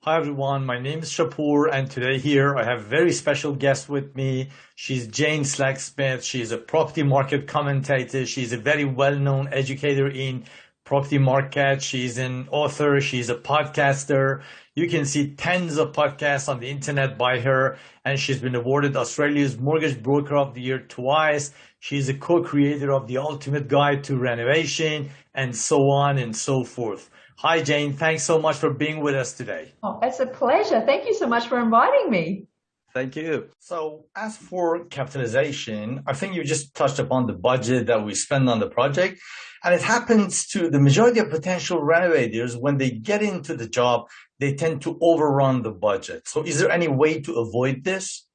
Hi everyone, my name is Shapur and today here I have a very special guest with me. She's Jane Slack-Smith. She's a property market commentator. She's a very well-known educator in property market. She's an author. She's a podcaster. You can see tons of podcasts on the internet by her, and she's been awarded Australia's Mortgage Broker of the Year twice. She's a co-creator of the Ultimate Guide to Renovation and so on and so forth. Hi, Jane. Thanks so much for being with us today. Oh, it's a pleasure. Thank you so much for inviting me. Thank you. So as for capitalization, I think you just touched upon the budget that we spend on the project. And it happens to the majority of potential renovators, when they get into the job, they tend to overrun the budget. So is there any way to avoid this?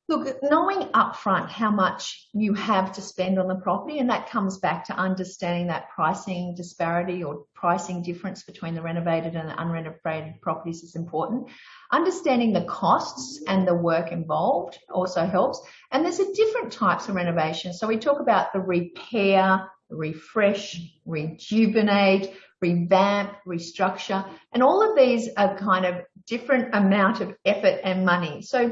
Look, knowing upfront how much you have to spend on the property, and that comes back to understanding that pricing disparity or pricing difference between the renovated and the unrenovated properties is important. Understanding the costs and the work involved also helps. And there's different types of renovation. So we talk about the repair, refresh, rejuvenate, revamp, restructure, and all of these are kind of different amount of effort and money. So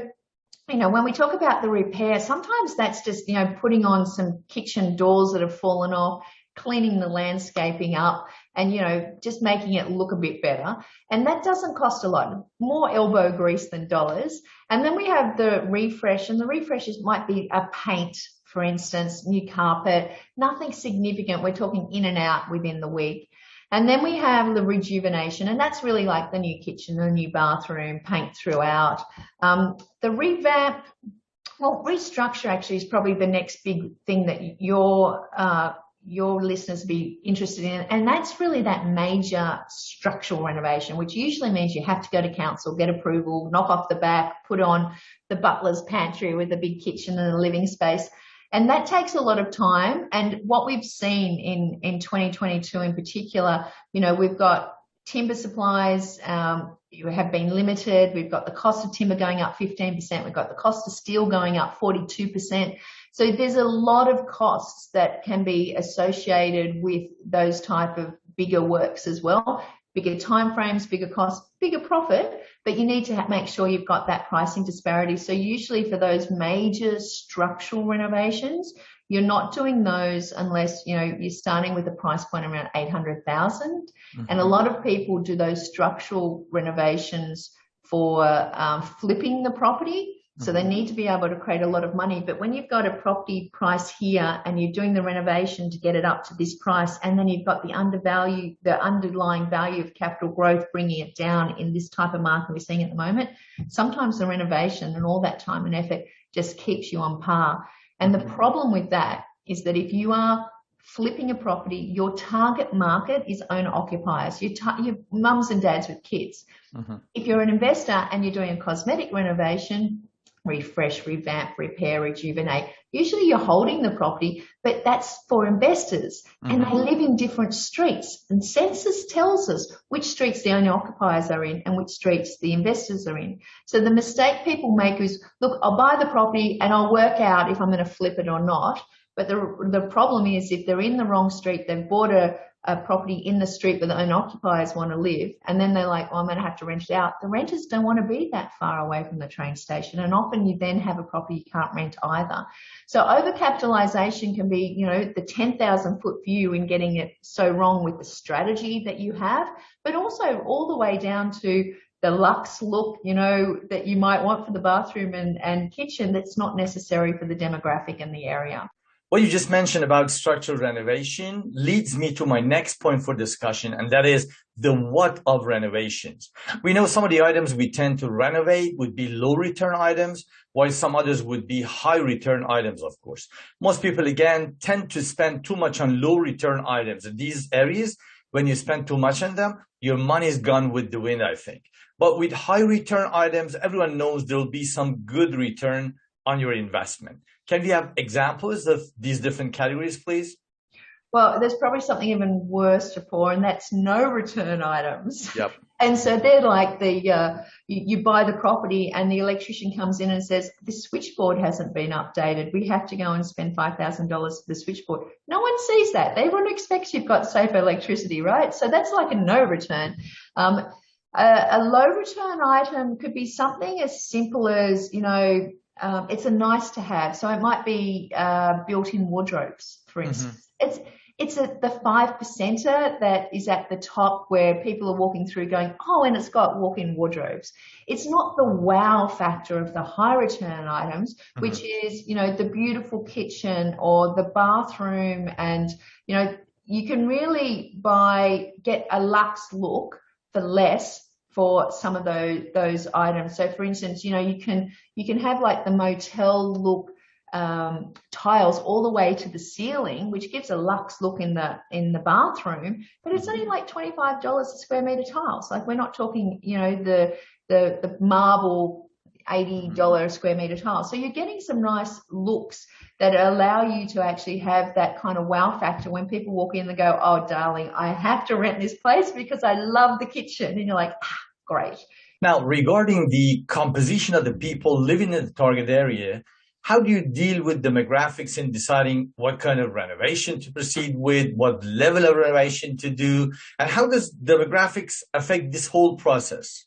when we talk about the repair, sometimes that's just, putting on some kitchen doors that have fallen off, cleaning the landscaping up and, just making it look a bit better. And that doesn't cost a lot, more elbow grease than dollars. And then we have the refresh, and the refreshes might be a paint, for instance, new carpet, nothing significant. We're talking in and out within the week. And then we have the rejuvenation, and that's really like the new kitchen, the new bathroom, paint throughout. The revamp, restructure actually is probably the next big thing that your listeners be interested in. And that's really that major structural renovation, which usually means you have to go to council, get approval, knock off the back, put on the butler's pantry with a big kitchen and a living space. And that takes a lot of time. And what we've seen in 2022 in particular, we've got timber supplies have been limited. We've got the cost of timber going up 15%. We've got the cost of steel going up 42%. So there's a lot of costs that can be associated with those type of bigger works as well. Bigger timeframes, bigger costs, bigger profit, but you need to make sure you've got that pricing disparity. So usually for those major structural renovations, you're not doing those unless, you're starting with a price point around 800,000. Mm-hmm. And a lot of people do those structural renovations for flipping the property. So they need to be able to create a lot of money. But when you've got a property price here and you're doing the renovation to get it up to this price, and then you've got the underlying value of capital growth bringing it down in this type of market we're seeing at the moment, sometimes the renovation and all that time and effort just keeps you on par. And the problem with that is that if you are flipping a property, your target market is owner occupiers, your mums and dads with kids. Mm-hmm. If you're an investor and you're doing a cosmetic renovation, refresh, revamp, repair, rejuvenate, usually you're holding the property, but that's for investors. Mm-hmm. And they live in different streets, and census tells us which streets the owner occupiers are in and which streets the investors are in. So the mistake people make is, look, I'll buy the property and I'll work out if I'm going to flip it or not. But the problem is, if they're in the wrong street, they've bought a property in the street where the owner occupiers want to live, and then they're like, I'm going to have to rent it out. The renters don't want to be that far away from the train station, and often you then have a property you can't rent either. So overcapitalization can be, the 10,000 foot view in getting it so wrong with the strategy that you have, but also all the way down to the luxe look, that you might want for the bathroom and kitchen that's not necessary for the demographic in the area. What you just mentioned about structural renovation leads me to my next point for discussion, and that is the what of renovations. We know some of the items we tend to renovate would be low return items, while some others would be high return items, of course. Most people, again, tend to spend too much on low return items. In these areas, when you spend too much on them, your money is gone with the wind, I think. But with high return items, everyone knows there will be some good return on your investment. Can we have examples of these different categories, please? Well, there's probably something even worse, Japur, and that's no return items. Yep. And so they're like you buy the property and the electrician comes in and says, this switchboard hasn't been updated. We have to go and spend $5,000 for the switchboard. No one sees that. Everyone expects you've got safe electricity, right? So that's like a no return. A low return item could be something as simple as, it's a nice to have. So it might be built-in wardrobes, for instance. It's the 5%er that is at the top where people are walking through going, oh, and it's got walk-in wardrobes. It's not the wow factor of the high return items, which is, the beautiful kitchen or the bathroom, and, you can really get a luxe look for less for some of those items. So for instance, you can have like the motel look tiles all the way to the ceiling, which gives a luxe look in the bathroom, but it's only like $25 a square meter tiles. Like, we're not talking, the marble $80 a square meter tile. So you're getting some nice looks that allow you to actually have that kind of wow factor when people walk in and go, oh, darling, I have to rent this place because I love the kitchen. And you're like, great. Now, regarding the composition of the people living in the target area, how do you deal with demographics in deciding what kind of renovation to proceed with, what level of renovation to do, and how does demographics affect this whole process?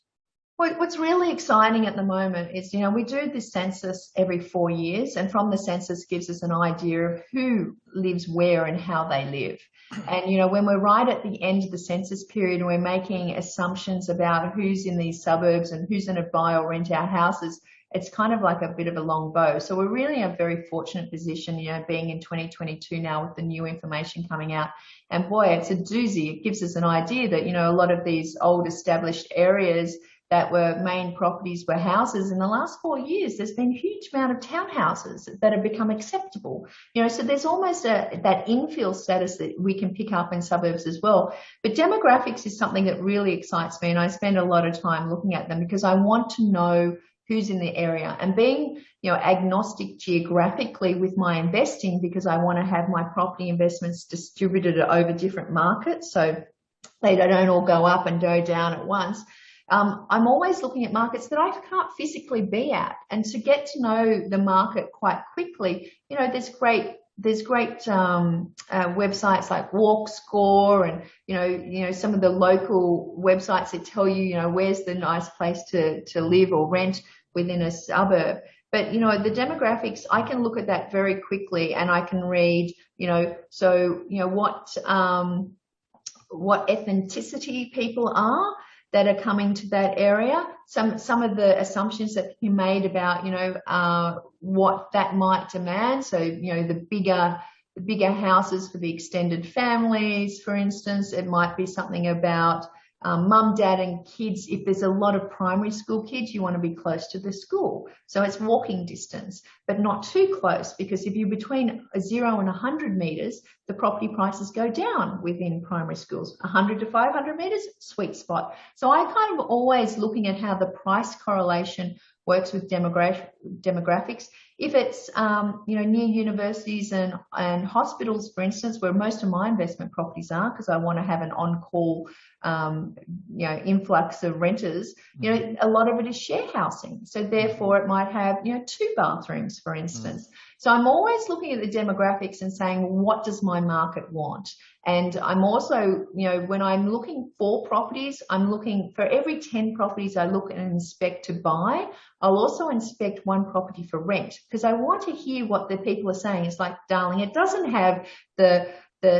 What's really exciting at the moment is, we do this census every 4 years, and from the census gives us an idea of who lives where and how they live. And, when we're right at the end of the census period and we're making assumptions about who's in these suburbs and who's going to buy or rent our houses, it's kind of like a bit of a long bow. So we're really in a very fortunate position, being in 2022 now with the new information coming out. And boy, it's a doozy. It gives us an idea that, a lot of these old established areas that were main properties were houses. In the last 4 years, there's been a huge amount of townhouses that have become acceptable. So there's almost that infill status that we can pick up in suburbs as well. But demographics is something that really excites me, and I spend a lot of time looking at them because I want to know who's in the area, and being, agnostic geographically with my investing, because I want to have my property investments distributed over different markets so they don't all go up and go down at once. I'm always looking at markets that I can't physically be at, and to get to know the market quite quickly, there's great websites like Walk Score, and some of the local websites that tell you where's the nice place to live or rent within a suburb. But the demographics, I can look at that very quickly, and I can read what ethnicity people are that are coming to that area. Some of the assumptions that can be made about what that might demand. So the bigger houses for the extended families, for instance. It might be something about mum, dad, and kids. If there's a lot of primary school kids, you want to be close to the school. So it's walking distance, but not too close, because if you're between 0 and 100 meters, the property prices go down within primary schools. 100 to 500 meters, sweet spot. So I kind of always looking at how the price correlation works with demographics. If it's near universities and hospitals, for instance, where most of my investment properties are, because I want to have an on-call influx of renters, a lot of it is share housing. So therefore it might have 2 bathrooms, for instance. So I'm always looking at the demographics and saying, what does my market want? And I'm also, when I'm looking for properties, I'm looking for every 10 properties I look and inspect to buy, I'll also inspect 1 property for rent, because I want to hear what the people are saying. It's like, darling, it doesn't have the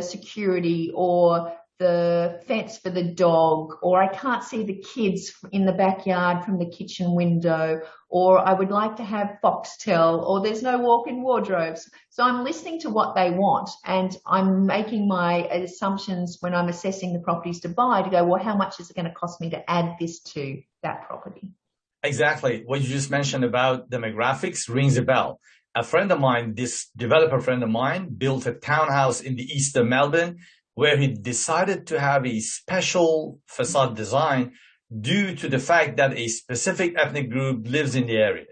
security or the fence for the dog, or I can't see the kids in the backyard from the kitchen window, or I would like to have foxtel, or there's no walk-in wardrobes. So I'm listening to what they want, and I'm making my assumptions when I'm assessing the properties to buy to go, well, how much is it going to cost me to add this to that property? Exactly. What you just mentioned about demographics rings a bell. A friend of mine, this developer friend of mine, built a townhouse in the east of Melbourne, where he decided to have a special facade design due to the fact that a specific ethnic group lives in the area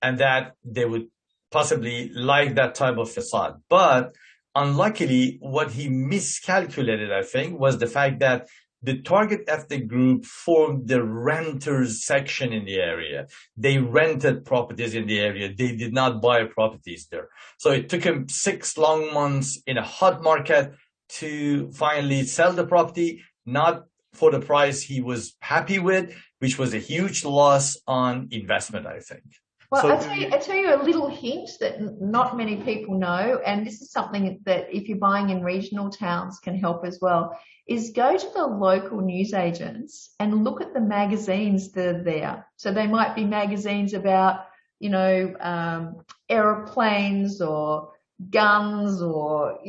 and that they would possibly like that type of facade. But unluckily, what he miscalculated, I think, was the fact that the target ethnic group formed the renters section in the area. They rented properties in the area. They did not buy properties there. So it took him 6 long months in a hot market to finally sell the property, not for the price he was happy with, which was a huge loss on investment, I think. Well, So, I'll tell you a little hint that not many people know, and this is something that if you're buying in regional towns can help as well, is go to the local newsagents and look at the magazines that are there. So they might be magazines about, aeroplanes or guns or,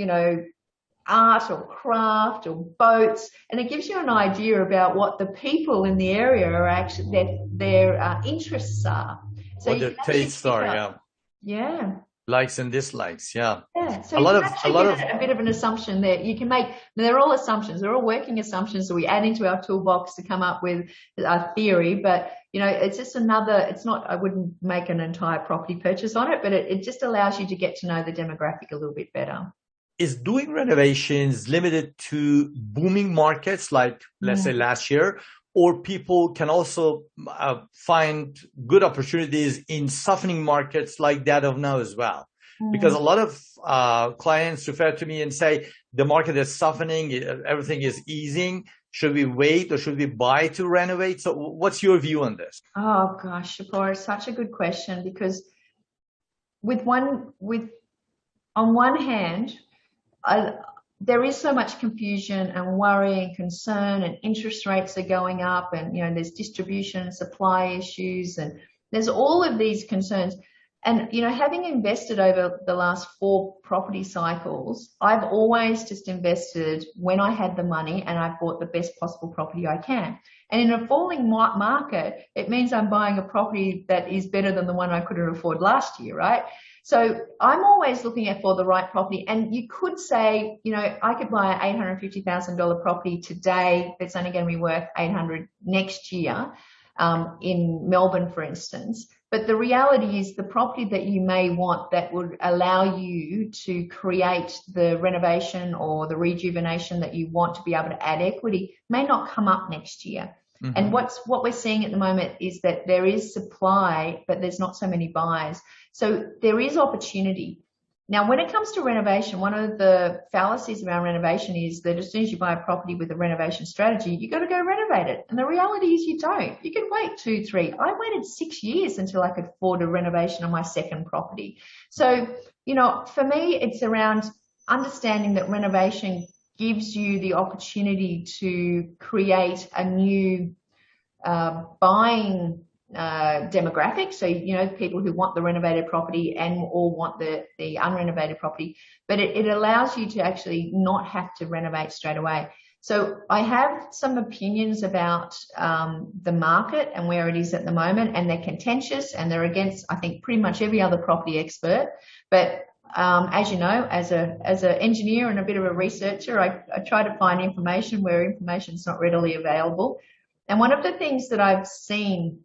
art or craft or boats, and it gives you an idea about what the people in the area are actually, their interests are. So what the tastes are, yeah. Likes and dislikes, yeah. So a lot of a bit of an assumption that you can make. They're all assumptions. They're all working assumptions that we add into our toolbox to come up with a theory. But it's just another. It's not. I wouldn't make an entire property purchase on it, but it just allows you to get to know the demographic a little bit better. Is doing renovations limited to booming markets like, let's say, last year? Or people can also find good opportunities in softening markets like that of now as well? Because a lot of clients refer to me and say, the market is softening, everything is easing. Should we wait or should we buy to renovate? So what's your view on this? Oh, gosh, Shapora, such a good question, because on one hand, there is so much confusion and worry and concern, and interest rates are going up, and there's distribution and supply issues, and there's all of these concerns. And having invested over the last 4 property cycles, I've always just invested when I had the money and I bought the best possible property I can. And in a falling market, it means I'm buying a property that is better than the one I couldn't afford last year, right? So I'm always looking for the right property. And you could say, I could buy an $850,000 property today that's only going to be worth $800,000 next year, in Melbourne, for instance. But the reality is the property that you may want that would allow you to create the renovation or the rejuvenation that you want to be able to add equity may not come up next year. Mm-hmm. And what we're seeing at the moment is that there is supply, but there's not so many buyers. So there is opportunity. Now, when it comes to renovation, one of the fallacies around renovation is that as soon as you buy a property with a renovation strategy, you got to go renovate it. And the reality is you don't. You can wait 2, 3. I waited 6 years until I could afford a renovation on my second property. So, for me, it's around understanding that renovation gives you the opportunity to create a new buying demographic. So, people who want the renovated property or want the unrenovated property, but it allows you to actually not have to renovate straight away. So I have some opinions about the market and where it is at the moment, and they're contentious and they're against, I think, pretty much every other property expert. But as you know, as an engineer and a bit of a researcher, I try to find information where information is not readily available. And one of the things that I've seen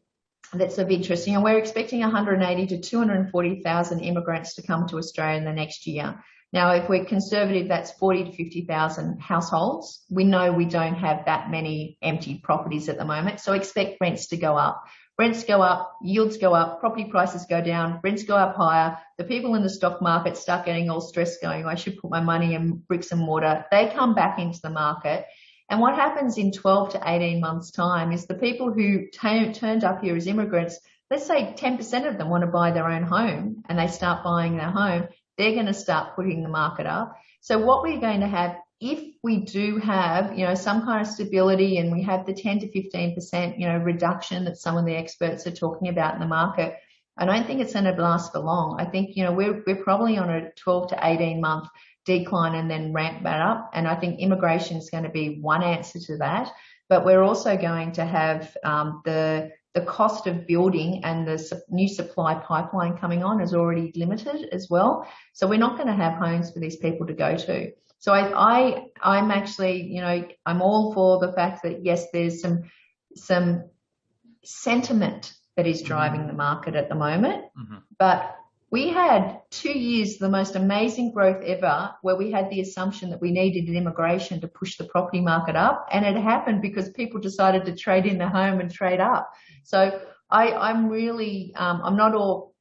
that's of interest, we're expecting 180 to 240,000 immigrants to come to Australia in the next year. Now, if we're conservative, that's 40 to 50,000 households. We know we don't have that many empty properties at the moment, so expect rents to go up. Rents go up, yields go up, property prices go down, rents go up higher. The people in the stock market start getting all stressed going, I should put my money in bricks and mortar. They come back into the market. And what happens in 12 to 18 months' time is the people who turned up here as immigrants, let's say 10% of them want to buy their own home and they start buying their home, they're going to start putting the market up. So what we're going to have, if we do have, some kind of stability and we have the 10 to 15%, reduction that some of the experts are talking about in the market, I don't think it's going to last for long. I think, we're probably on a 12 to 18 month decline and then ramp that up. And I think immigration is going to be one answer to that. But we're also going to have the cost of building and the new supply pipeline coming on is already limited as well. So we're not going to have homes for these people to go to. So I'm actually, I'm all for the fact that, yes, there's some sentiment that is driving the market at the moment. Mm-hmm. But we had 2 years, the most amazing growth ever, where we had the assumption that we needed an immigration to push the property market up. And it happened because people decided to trade in their home and trade up. So I'm really, I'm not all,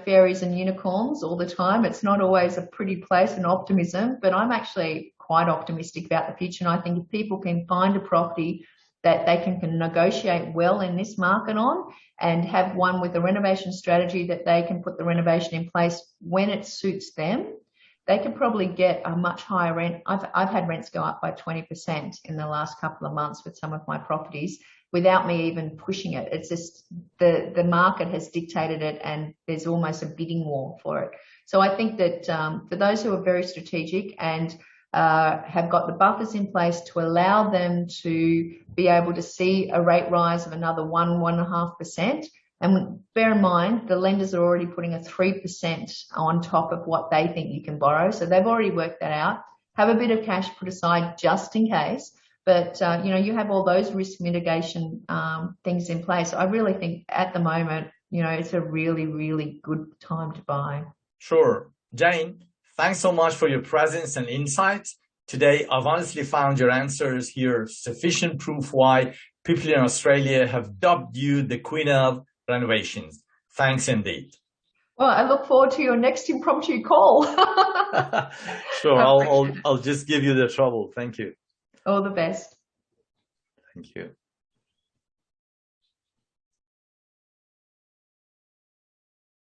fairies and unicorns all the time. It's not always a pretty place and optimism, but I'm actually quite optimistic about the future. And I think if people can find a property that they can negotiate well in this market on, and have one with a renovation strategy that they can put the renovation in place when it suits them, they could probably get a much higher rent. I've had rents go up by 20% in the last couple of months with some of my properties without me even pushing it. It's just the market has dictated it, and there's almost a bidding war for it. So I think that for those who are very strategic and have got the buffers in place to allow them to be able to see a rate rise of another 1.5%. And bear in mind, the lenders are already putting a 3% on top of what they think you can borrow. So they've already worked that out. Have a bit of cash put aside just in case. But, you have all those risk mitigation things in place. I really think at the moment, it's a really, really good time to buy. Sure. Jane, thanks so much for your presence and insights. Today, I've honestly found your answers here sufficient proof why people in Australia have dubbed you the Queen of Renovations. Thanks indeed. Well, I look forward to your next impromptu call. Sure, I'll just give you the trouble. Thank you. All the best. Thank you.